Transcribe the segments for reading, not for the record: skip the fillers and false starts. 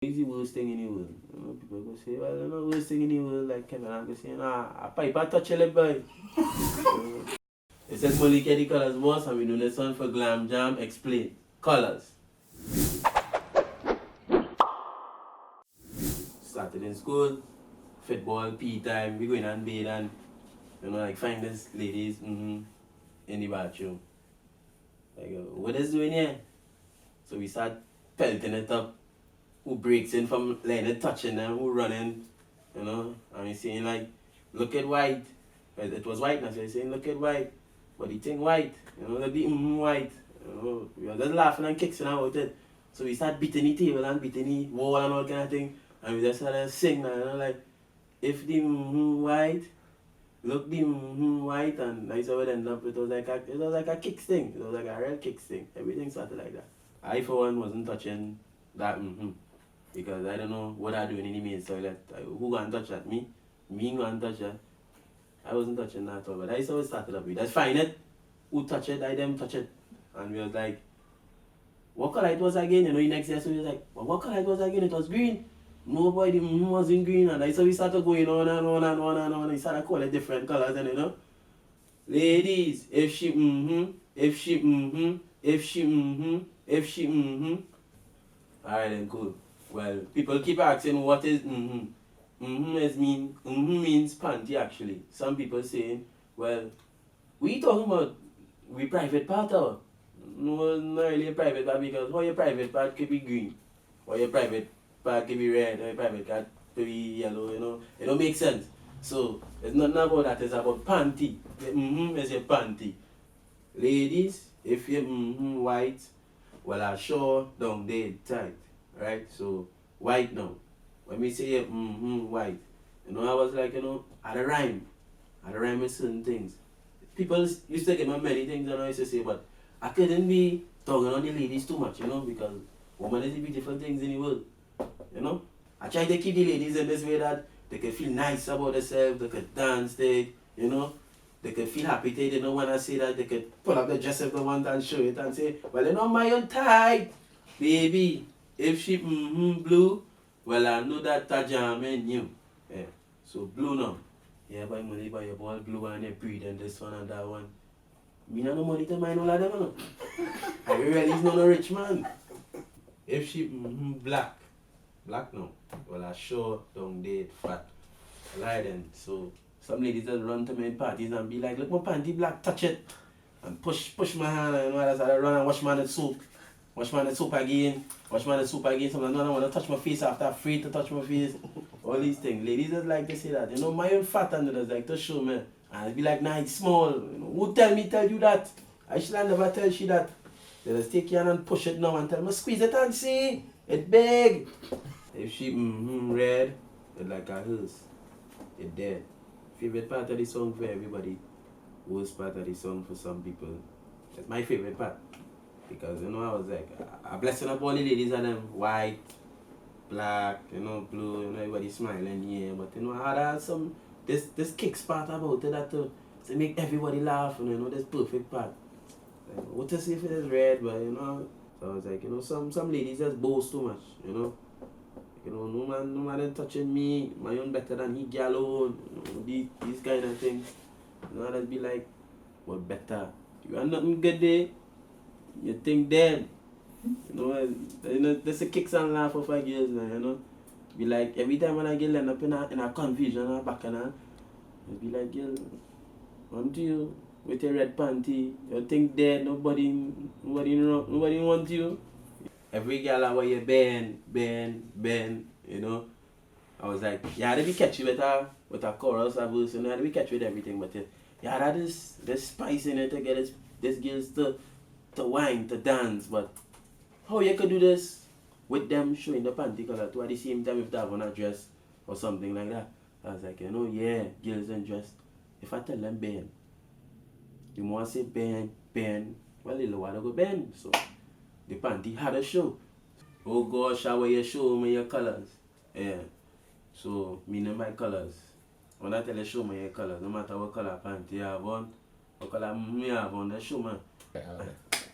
It's the worst thing in the world. You know, people go say, well, it's not the worst thing in the world, like Kevin, I go say, nah, a pipe I touch your lip, boy. It says Melick the colors boss, and we do this one for Glam Jam. Explain. Colors. Started in school, football, PE time, we going and bathe and, you know, like find these ladies in the bathroom. Like, what is doing here? So we start pelting it up. Who breaks in from letting it touching them, who running, you know, and we saying like, look at white. It was white, now so he's saying look at white. But he think white, you know, look the white. You know, we were just laughing and kicking about it. So we start beating the table and beating the wall and all kind of thing. And we just started sing, you know, like, if the white, look the white, and that's how it ended up. It was like a kick thing. It was like a real kick thing. Everything started like that. I for one wasn't touching that because I don't know what I do in the main toilet. Who gonna touch that? Me? Me gonna touch that? I wasn't touching that at all. But that's how it started up with. Let's find it. Who touch it? I them touch it. And we was like, what color it was again? You know, the next year, so we was like, well, what color it was again? It was green. No boy, the wasn't green. And that's how we started going on and on and on and on. We started calling different colors, and you know. Ladies, if she if she if she if she Alright then, cool. Well, people keep asking what is means panty actually. Some people saying, well, we talking about we private part or no, not really a private part, because how your private part could be green, or your private part could be red, or your private part could be yellow, you know. It don't make sense. So it's not about that, it's about panty. The is your panty. Ladies, if you're white, well, I sure down there tight, right? So white now. When we say white, you know, I was like, you know, I had a rhyme with certain things. People used to give me many things, you know, I used to say, but I couldn't be talking on the ladies too much, you know, because women is the beautiful things in the world, you know. I try to keep the ladies in this way that they can feel nice about themselves, they can dance, you know. They could feel happy, they don't want to say that, they could pull up the dress if they want and show it and say, well, you know, my own tight, baby. If she blue, well, I know that jam in you. Yeah. So blue now. Yeah, buy money, buy your ball blue and you breathe and this one and that one. Me no money to mind all of them, no. I really is not a rich man. If she black, black now, well, I sure down there fat. Right then, so some ladies just run to me in parties and be like, look my panty black, touch it. And push my hand, and you know, I run and wash my hand with soap. Wash my hand with soap again. Wash my hand with soap again. Sometimes I don't want to touch my face after I'm afraid to touch my face. All these things. Ladies just like to say that. You know, my own fat and just like to show me. And I'd be like, nah, it's small. You know, who tell you that? I should have never tell she that. They just take your hand and push it now and tell me, squeeze it and see. It's big. If she red, it's like a hearse. It's dead. Favorite part of the song for everybody. Worst part of the song for some people. It's my favorite part. Because, you know, I was like, a blessing up all the ladies and them white, black, you know, blue, you know, everybody smiling, yeah. But, you know, I had some, this kicks part about it that to make everybody laugh, you know, this perfect part. Like, what to say if it is red, but, you know. So I was like, you know, some ladies just boast too much, you know. You know, no man ain't touching me, my own better than he gallo, you know, these kind of things. You know, I'd be like, what better? You are nothing good there, you think then. You know, there's a kicks and laugh of a girls now, you know. Be like, every time when I get end up in a confusion or back and I'd be like, girl, want you with your red panty, you think dead, nobody want you. Every girl I wear you bend, you know. I was like, yeah, they be catchy with a chorus, a verse, you know, they be catchy with everything, but yeah, that is this spice in it to get this girls to whine, to dance, but how you could do this with them showing the panty color too at the same time if they have on a dress or something like that? I was like, you know, yeah, girls in dress. If I tell them bend, you want to say bend, well, the lower they go bend, so the panty had a show. Oh gosh, how you show me your colors? Yeah. So, me know my colors. When I tell you show me your colors, no matter what color panty you have on, what color you have on, they show me.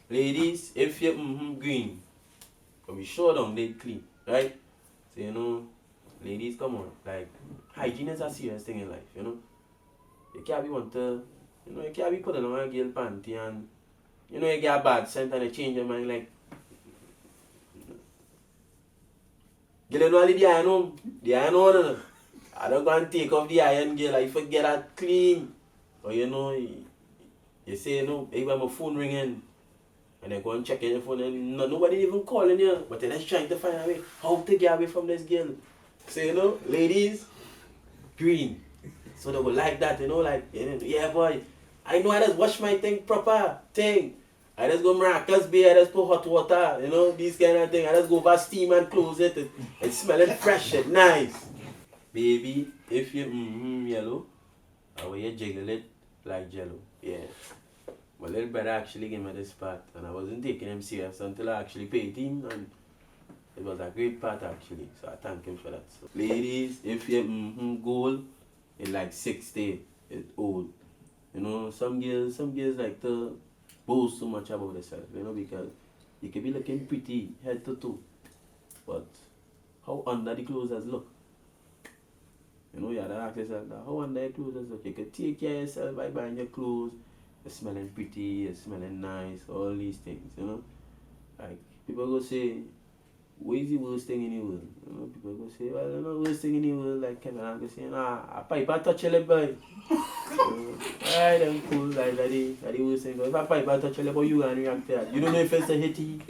Ladies, if you're green, we show them they clean, right? ladies, come on. Like, hygiene is a serious thing in life, you know. You can't be want to, you know, you can't be putting on a girl panty and, you know, you get a bad scent and you change your mind like, girl, you know only the iron home. The iron on, no. I don't go and take off the iron, girl. I forget that clean. Or you know, you say, you know, even my phone ringing. And I go and check in your phone and nobody even calling you. But they're just trying to find a way how to get away from this girl. So, you know, ladies, green. So they will like that, you know, like, yeah, boy, I know I just wash my thing proper thing. I just go Maracas Bay, I just put hot water, you know, these kind of thing. I just go over steam and close it. It's smelling fresh and nice. Baby, if you yellow, I will you jiggle it like jello. Yeah. My little brother actually gave me this part and I wasn't taking him serious until I actually paid him, and it was a great part actually. So I thank him for that. So, ladies, if you goal in like 60, it's old. You know, some girls like to boast so much about themselves, you know, because you can be looking pretty head to toe, but how under the clothes does look? You know, you have to ask yourself that, how under the clothes does look? You can take care of yourself by buying your clothes, you're smelling pretty, you're smelling nice, all these things, you know. Like, people go say, what is the worst thing in the world? You know, people go say, well, you know, the worst thing in the world, like Kevin, I go say, nah, a pipe I touch your lip, boy. Alright, I'm cool, like, that the worst thing. If a pipe I touch your lip, you and react to that. You don't know if it's a hitty.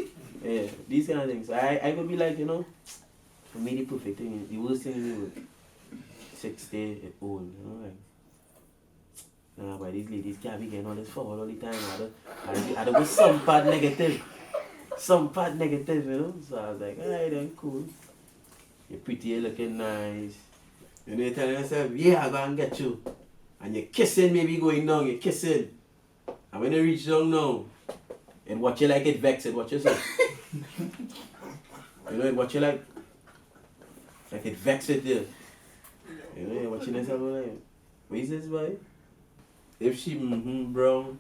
Yeah, these kind of things. I would be like, you know, for me, the perfect thing is, the worst thing in the world, 60 and old, you know, like, nah, but these ladies can't be getting all this forward all the time. I don't go some part negative. Some part negative, you know. So I was like, alright then, cool. You're pretty, you're looking nice. You know, you're telling yourself, yeah, I'm gonna get you. And you're kissing, maybe going down, you're kissing. And when you reach down now, and watch you like it vex it, watch yourself. You know, watch you like it vex it there. You know, you're watching yourself like, what is this, boy? If she brown,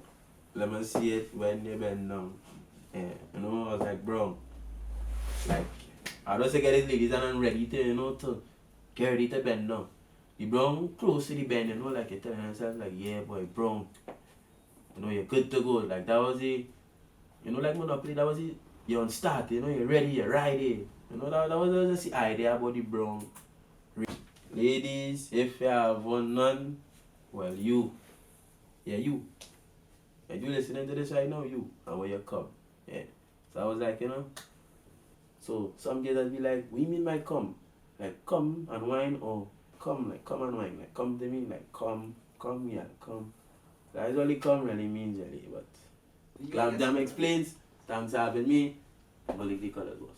let me see it when you bend down. Yeah, you know, I was like, brown. Like, I don't say get these ladies and I'm ready to, you know, to get ready to bend down. The brown close to the bend, you know, like you're telling yourself, like, yeah, boy, brown. You know, you're good to go. Like, that was it. You know, like Monopoly, that was it. You're on start, you know, you're ready, you're riding. You know, that was just the idea about the brown. Ladies, if you have one none, well, you. Yeah, you. And you listening to this right now, you. And where you come. Yeah. So I was like, you know. So some girls will be like, what do you mean by come? Like, come and wine, or come, like, come and wine. Like, come to me, like, come, yeah, come. That is only come really means, really. But Glam explains. Thanks for having me. Melick the Colors was.